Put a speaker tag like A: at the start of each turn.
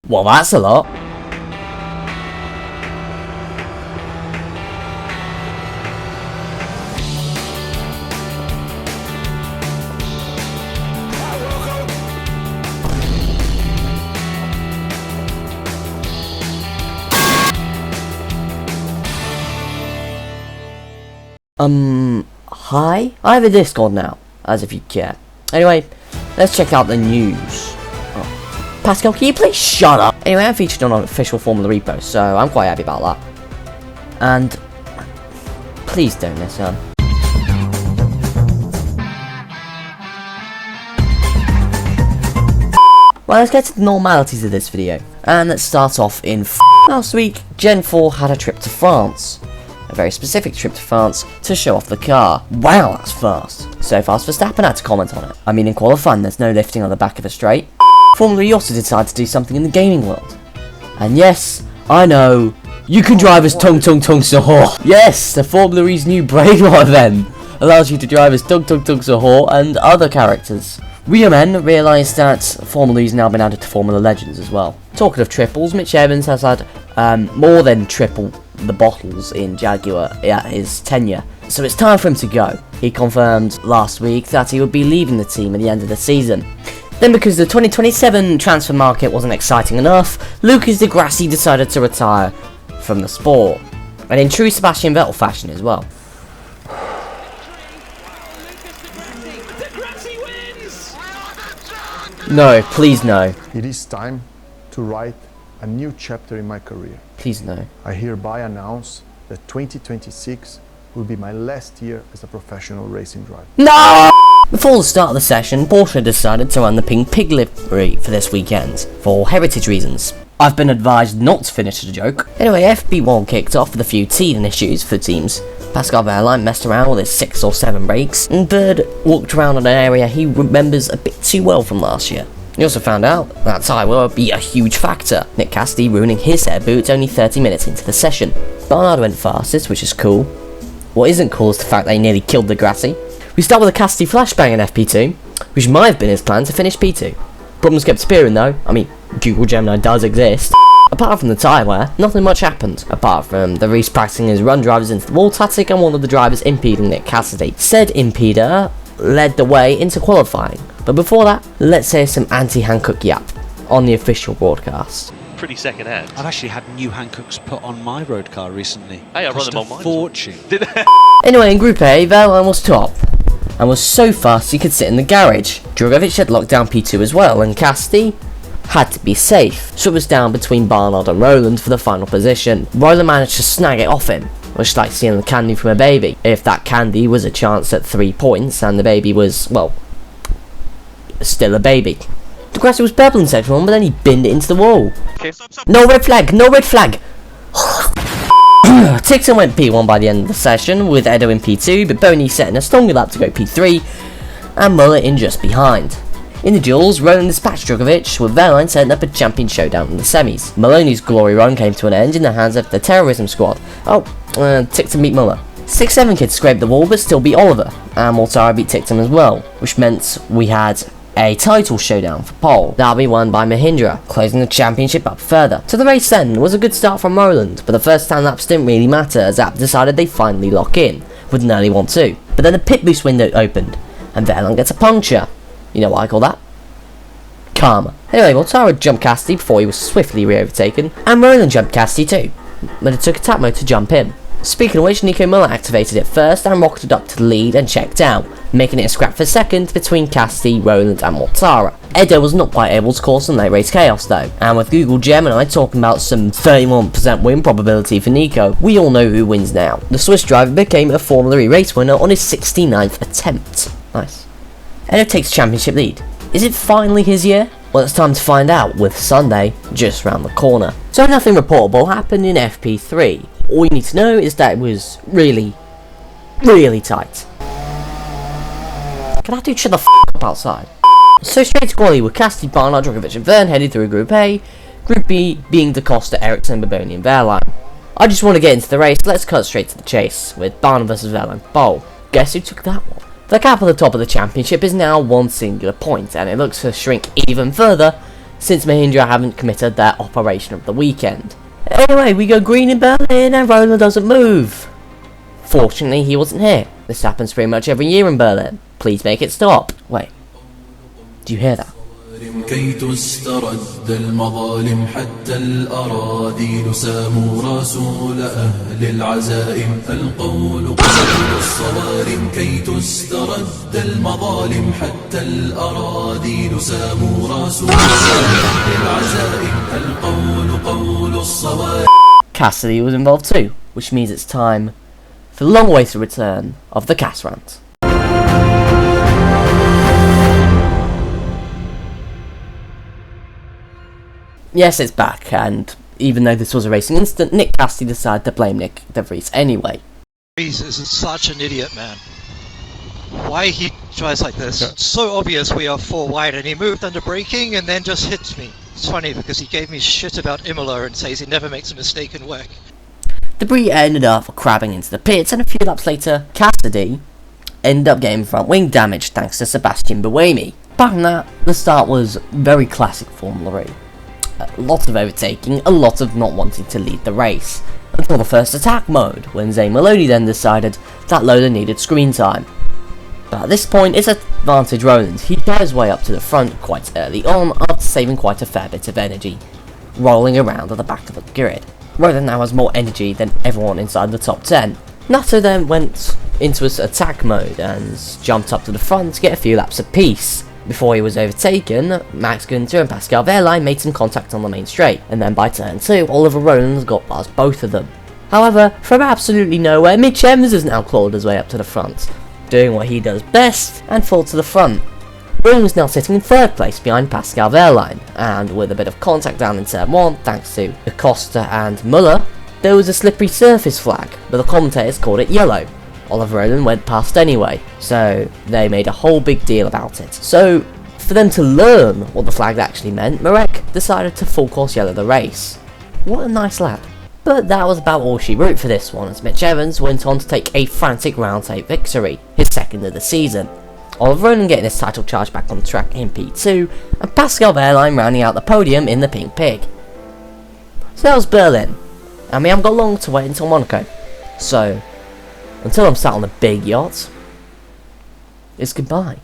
A: Well, that's a lot. Hi? I have a Discord now, as if you care. Anyway, let's check out the news. Oh. Pascal, can you please shut up? Anyway, I'm featured on an official Formula repo, so I'm quite happy about that. And please don't listen. Well, let's get to the normalities of this video. And let's start off in last week, Gen 4 had a trip to France. A very specific trip to France to show off the car. Wow, that's fast. So fast Verstappen had to comment on it. I mean, in qualifying, there's no lifting on the back of a straight. Formula E also decided to do something in the gaming world. And yes, I know, you can drive as Tung Tung Tung Sahor. Yes, the Formula E's new brake mod then allows you to drive as Tung Tung Tung Sahor and other characters. Men realised that Formula E's now been added to Formula Legends as well. Talking of triples, Mitch Evans has had more than triple the bottles in Jaguar at his tenure, so it's time for him to go. He confirmed last week that he would be leaving the team at the end of the season. Then, because the 2027 transfer market wasn't exciting enough, Lucas Di Grassi decided to retire from the sport, and in true Sebastian Vettel fashion as well. No, please no.
B: It is time to write a new chapter in my career.
A: Please no.
B: I hereby announce that 2026 will be my last year as a professional racing driver.
A: No! Before the start of the session, Porsche decided to run the pink pig livery for this weekend, for heritage reasons. I've been advised not to finish the joke. Anyway, FP1 kicked off with a few teething issues for the teams. Pascal Wehrlein messed around with his 6 or 7 brakes, and Bird walked around in an area he remembers a bit too well from last year. He also found out that tyre would be a huge factor, Nick Cassidy ruining his air boots only 30 minutes into the session. Barnard went fastest, which is cool. What isn't cool is the fact they nearly killed the Grassi. We start with a Cassidy flashbang in FP2, which might have been his plan to finish P2. Problems kept appearing though. I mean, Google Gemini does exist. Apart from the tyre wear, nothing much happened, apart from the Reese practicing his run drivers into the wall tactic and one of the drivers impeding Nick Cassidy. Said impeder led the way into qualifying, but before that, let's hear some anti-Hankook yap on the official broadcast.
C: Pretty second hand.
D: I've actually had new Hankooks put on my road car recently.
C: Hey, I run them on mine.
D: Fortune.
A: Anyway, in Group A, Wehrlein was top, and was so fast he could sit in the garage. Drugovich had locked down P2 as well, and Cassidy had to be safe, so it was down between Barnard and Roland for the final position. Roland managed to snag it off him, much like stealing the candy from a baby. If that candy was a chance at 3 points, and the baby was, well, still a baby. De Grassi was purple in section 1, but then he binned it into the wall.
C: Okay.
A: No red flag, no red flag! Tixon went P1 by the end of the session, with Edo in P2, but Boney setting a stronger lap to go P3, and Muller in just behind. In the duels, Roland dispatched Drugovich, with Wehrlein setting up a champion showdown in the semis. Maloney's glory run came to an end in the hands of the terrorism squad. Ticton beat Muller. 6-7 kids scraped the wall but still beat Oliver, and Mortara beat Ticton as well, which meant we had a title showdown for pole. That'll be won by Mahindra, closing the championship up further. So the race then was a good start from Roland, but the first 10 laps didn't really matter as App decided they'd finally lock in, with an early 1-2. But then the pit boost window opened, and Wehrlein gets a puncture. You know what I call that? Karma. Anyway, Mortara jumped Cassidy before he was swiftly re-overtaken, and Roland jumped Cassidy too, but it took a tap mode to jump him. Speaking of which, Nico Muller activated it first and rocketed up to the lead and checked out, making it a scrap for second between Cassidy, Roland and Mortara. Edo was not quite able to cause some late race chaos though, and with Google Gemini talking about some 31% win probability for Nico, we all know who wins now. The Swiss driver became a Formula E race winner on his 69th attempt. Nice. Edo takes championship lead. Is it finally his year? Well, it's time to find out with Sunday just round the corner. So nothing reportable happened in FP3. All you need to know is that it was really, really tight. Can I do shut the f up outside? So straight to quali with Cassidy, Barnard, Drugovich and Verne headed through Group A, Group B being DaCosta, Ericsson, Baboni and Wehrlein. I just want to get into the race, let's cut straight to the chase with Barnard vs Wehrlein bowl. Guess who took that one? The cap at the top of the championship is now one singular point, and it looks to shrink even further since Mahindra haven't committed their operation of the weekend. Anyway, we go green in Berlin and Roland doesn't move. Fortunately, he wasn't here. This happens pretty much every year in Berlin. Please make it stop. Wait. Do you hear that?
C: كي تسترد المظالم حتى الأراذيل ساموا رسول أهل العزائم القول قول الصوارم كي تسترد المظالم حتى الأراذيل ساموا رسول أهل العزائم القول قول الصوارم.
A: Cassidy was involved too, which means it's time for the long-awaited return of the Cass rant. Yes, it's back, and even though this was a racing incident, Nick Cassidy decided to blame Nick De Vries anyway.
E: Vries is such an idiot, man. Why he tries like this? It's so obvious we are 4 wide, and he moved under braking and then just hits me. It's funny because he gave me shit about Imola and says he never makes a mistake in work.
A: De Vries ended up crabbing into the pits, and a few laps later, Cassidy ended up getting front wing damage thanks to Sebastian Buemi. Apart from that, the start was very classic Formula E. A lot of overtaking, a lot of not wanting to lead the race, until the first attack mode, when Zane Maloney then decided that Lola needed screen time. But at this point, it's advantage Roland. He got his way up to the front quite early on, after saving quite a fair bit of energy, rolling around at the back of the grid. Roland now has more energy than everyone inside the top 10. Nato then went into his attack mode and jumped up to the front to get a few laps apiece. Before he was overtaken, Max Günther and Pascal Wehrlein made some contact on the main straight, and then by turn 2, Oliver Rowland got past both of them. However, from absolutely nowhere, Mitch Evans has now clawed his way up to the front, doing what he does best, and fall to the front. Rowland is now sitting in 3rd place behind Pascal Wehrlein, and with a bit of contact down in turn 1, thanks to Acosta and Muller, there was a slippery surface flag, but the commentators called it yellow. Oliver Rowland went past anyway, so they made a whole big deal about it. So, for them to learn what the flag actually meant, Marek decided to full course yellow the race. What a nice lad. But that was about all she wrote for this one, as Mitch Evans went on to take a frantic round 8 victory, his 2nd of the season. Oliver Rowland getting his title charge back on the track in P2, and Pascal Wehrlein rounding out the podium in the Pink Pig. So that was Berlin, and we haven't got long to wait until Monaco. So, until I'm sat on a big yacht, it's goodbye.